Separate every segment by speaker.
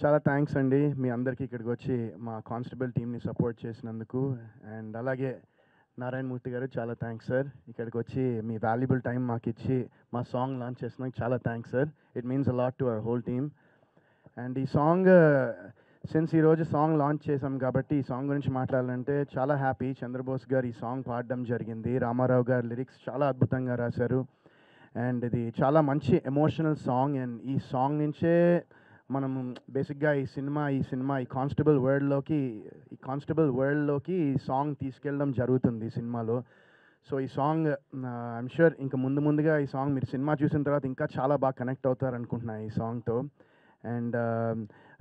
Speaker 1: చాలా థ్యాంక్స్ అండి మీ అందరికీ ఇక్కడికి వచ్చి మా కానిస్టేబుల్ టీమ్ని సపోర్ట్ చేసినందుకు. అండ్ అలాగే నారాయణ మూర్తి గారు చాలా థ్యాంక్స్ సార్, ఇక్కడికి వచ్చి మీ వాల్యుబుల్ టైం మాకు ఇచ్చి మా సాంగ్ లాంచ్ చేసినందుకు చాలా thanks sir. It means a lot to our whole team. And ఈ సాంగ్ సిన్స్ ఈరోజు సాంగ్ లాంచ్ చేసాం కాబట్టి ఈ సాంగ్ గురించి మాట్లాడాలంటే చాలా హ్యాపీ. చంద్రబోస్ గారు ఈ సాంగ్ పాడడం జరిగింది. రామారావు గారు లిరిక్స్ చాలా అద్భుతంగా రాశారు. అండ్ ఇది చాలా మంచి ఎమోషనల్ సాంగ్. అండ్ ఈ సాంగ్ నుంచే మనం బేసిక్గా ఈ కానిస్టేబుల్ వరల్డ్లోకి ఈ సాంగ్ తీసుకెళ్ళడం జరుగుతుంది ఈ సినిమాలో. సో ఈ సాంగ్ ఐఎమ్ షూర్ ఇంకా ముందుగా ఈ సాంగ్ మీరు సినిమా చూసిన తర్వాత ఇంకా చాలా బాగా కనెక్ట్ అవుతారు అనుకుంటున్నాను ఈ సాంగ్తో. అండ్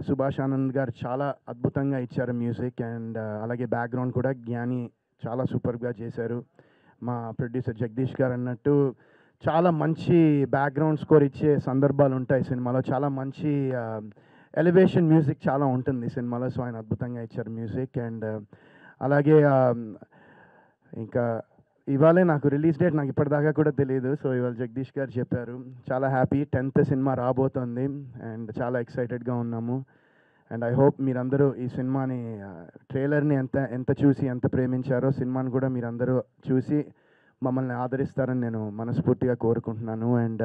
Speaker 1: సుభాష్ ఆనంద్ గారు చాలా అద్భుతంగా ఇచ్చారు మ్యూజిక్. అండ్ అలాగే బ్యాక్గ్రౌండ్ కూడా జ్ఞాని చాలా సూపర్గా చేశారు. మా ప్రొడ్యూసర్ జగదీష్ గారు అన్నట్టు చాలా మంచి బ్యాక్గ్రౌండ్ స్కోర్ ఇచ్చే సందర్భాలు ఉంటాయి సినిమాలో. చాలా మంచి ఎలివేషన్ మ్యూజిక్ చాలా ఉంటుంది సినిమాలో. సో ఆయన అద్భుతంగా ఇచ్చారు మ్యూజిక్. అండ్ అలాగే ఇంకా ఇవాళే నాకు రిలీజ్ డేట్ నాకు ఇప్పటిదాకా కూడా తెలియదు. సో ఇవాళ జగదీష్ గారు చెప్పారు. చాలా హ్యాపీ 10th సినిమా రాబోతోంది. అండ్ చాలా ఎక్సైటెడ్గా ఉన్నాము. అండ్ ఐ హోప్ మీరందరూ ఈ సినిమాని ట్రైలర్ని ఎంత చూసి ఎంత ప్రేమించారో సినిమాని కూడా మీరందరూ చూసి మమ్మల్ని ఆదరిస్తారని నేను మనస్ఫూర్తిగా కోరుకుంటున్నాను. అండ్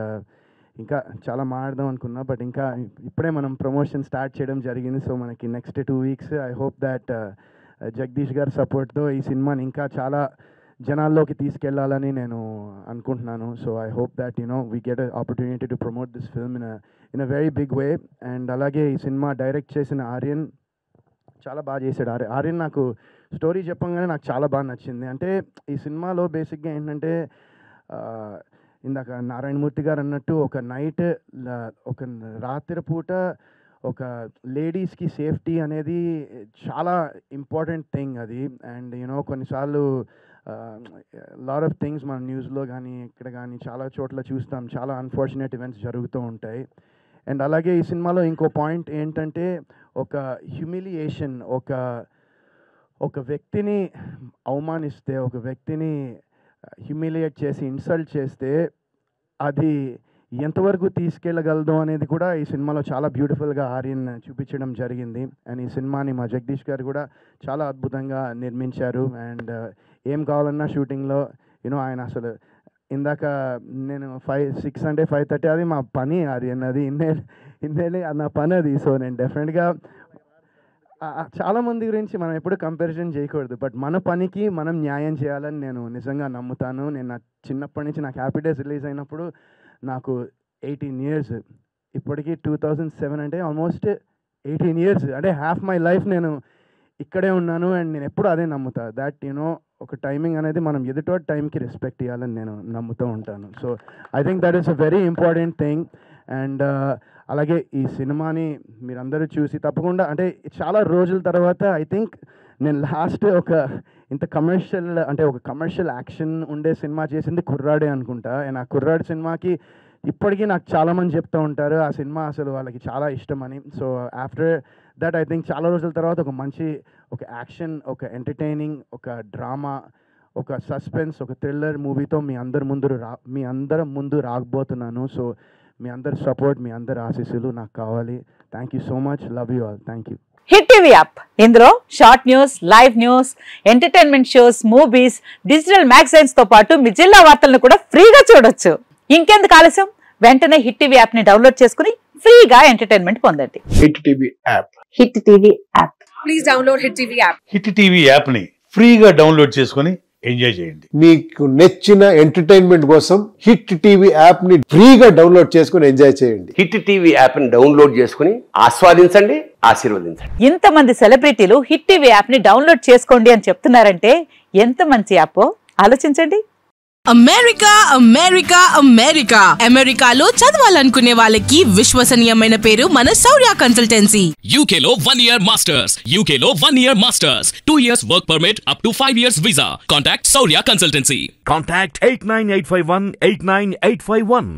Speaker 1: ఇంకా చాలా మాట్లాడదాం అనుకున్నా, బట్ ఇంకా ఇప్పుడే మనం ప్రమోషన్ స్టార్ట్ చేయడం జరిగింది. సో మనకి next 2 weeks I hope that Jagadish గారి సపోర్ట్తో ఈ సినిమాని ఇంకా చాలా జనాల్లోకి తీసుకెళ్లాలని నేను అనుకుంటున్నాను. So I hope that we get opportunity to promote this film in a very big way. And అలాగే ఈ సినిమా డైరెక్ట్ చేసిన ఆర్యన్ చాలా బాగా చేశాడు. ఆర్యన్ నాకు స్టోరీ చెప్పంగానే నాకు చాలా బాగా నచ్చింది. అంటే ఈ సినిమాలో బేసిక్గా ఏంటంటే ఇందాక నారాయణమూర్తి గారు అన్నట్టు ఒక రాత్రి పూట ఒక లేడీస్కి సేఫ్టీ అనేది చాలా ఇంపార్టెంట్ థింగ్ అది. అండ్ కొన్నిసార్లు లాట్ ఆఫ్ థింగ్స్ మన న్యూస్లో కానీ ఇక్కడ కానీ చాలా చోట్ల చూస్తాం, చాలా అన్ఫార్చునేట్ ఈవెంట్స్ జరుగుతూ ఉంటాయి. అండ్ అలాగే ఈ సినిమాలో ఇంకో పాయింట్ ఏంటంటే ఒక హ్యూమిలియేషన్, ఒక వ్యక్తిని అవమానిస్తే, ఒక వ్యక్తిని హ్యూమిలియేట్ చేసి ఇన్సల్ట్ చేస్తే అది ఎంతవరకు తీసుకెళ్ళగలదు అనేది కూడా ఈ సినిమాలో చాలా బ్యూటిఫుల్గా ఆర్యన్ చూపించడం జరిగింది. అండ్ ఈ సినిమాని మా జగదీష్ గారు కూడా చాలా అద్భుతంగా నిర్మించారు. అండ్ ఏం కావాలన్నా షూటింగ్లో ఆయన అసలు ఇందాక నేను 6 అంటే 5:30 అది మా పని ఆర్యన్, అది ఇన్నేళ్ళి నా పని అది. సో నేను డెఫినెట్గా చాలామంది గురించి మనం ఎప్పుడు కంపారిజన్ చేయకూడదు, బట్ మన పనికి మనం న్యాయం చేయాలని నేను నిజంగా నమ్ముతాను. నేను నా చిన్నప్పటి నుంచి నాకు హ్యాపీ డేస్ రిలీజ్ అయినప్పుడు నాకు 18 years, ఇప్పటికీ 2007 అంటే ఆల్మోస్ట్ 18 years, అంటే హాఫ్ మై లైఫ్ నేను ఇక్కడే ఉన్నాను. అండ్ నేను ఎప్పుడు అదే నమ్ముతా దట్ ఒక టైమింగ్ అనేది మనం ఎదుటో టైంకి రెస్పెక్ట్ ఇవ్వాలని నేను నమ్ముతూ ఉంటాను. So I think that is a very important thing. And అలాగే ఈ సినిమాని మీరందరూ చూసి తప్పకుండా, అంటే చాలా రోజుల తర్వాత ఐ థింక్ నేను లాస్ట్ ఇంత కమర్షియల్ యాక్షన్ ఉండే సినిమా చేసింది కుర్రాడే అనుకుంటా. అండ్ ఆ కుర్రాడు సినిమాకి ఇప్పటికీ నాకు చాలామంది చెప్తూ ఉంటారు ఆ సినిమా అసలు వాళ్ళకి చాలా ఇష్టమని. So after that I think చాలా రోజుల తర్వాత ఒక యాక్షన్, ఒక ఎంటర్టైనింగ్, ఒక డ్రామా, ఒక సస్పెన్స్, ఒక థ్రిల్లర్ మూవీతో మీ అందరి ముందు రాకపోతున్నాను. సో మీ అందరి సపోర్ట్, మీ అందరి ఆశీస్సులు నాకు కావాలి. Thank you so much. Love you all. Thank you.
Speaker 2: Hit TV app, ఇందులో short news, live news, entertainment shows, movies, digital magazines తో పాటు మీ జిల్లా వార్తలను కూడా ఫ్రీగా చూడొచ్చు. ఇంకెందుకు ఆలస్యం, వెంటనే హిట్ టీవీ యాప్ ని డౌన్లోడ్ చేసుకుని ఫ్రీగా ఎంటర్టైన్మెంట్ పొందండి.
Speaker 3: Hit TV app.
Speaker 2: Hit TV app.
Speaker 4: Please download hit TV app.
Speaker 5: Hit TV app ని ఫ్రీగా డౌన్లోడ్ చేసుకుని ఎంజాయ్ చేయండి.
Speaker 3: మీకు నచ్చిన ఎంటర్టైన్మెంట్ కోసం హిట్ టీవీ యాప్ ని ఫ్రీగా డౌన్లోడ్ చేసుకుని ఎంజాయ్ చేయండి.
Speaker 6: హిట్ టీవీ యాప్ ని డౌన్లోడ్ చేసుకుని ఆస్వాదించండి, ఆశీర్వదించండి.
Speaker 2: ఇంతమంది సెలబ్రిటీలు హిట్ టీవీ యాప్ ని డౌన్లోడ్ చేసుకోండి అని చెప్తున్నారంటే ఎంత మంచి యాప్ ఆలోచించండి.
Speaker 4: అమెరికా అమెరికా అమెరికా అమెరికాలో చదవాలనుకునే వాళ్ళకి విశ్వసనీయమైన పేరు మన శౌర్య కన్సల్టెన్సీ.
Speaker 7: UK లో 1 year masters, UK లో 1 year masters, 2 years work permit up to 5 years visa. Contact Saurya Consultancy.
Speaker 8: Contact 89851 89851.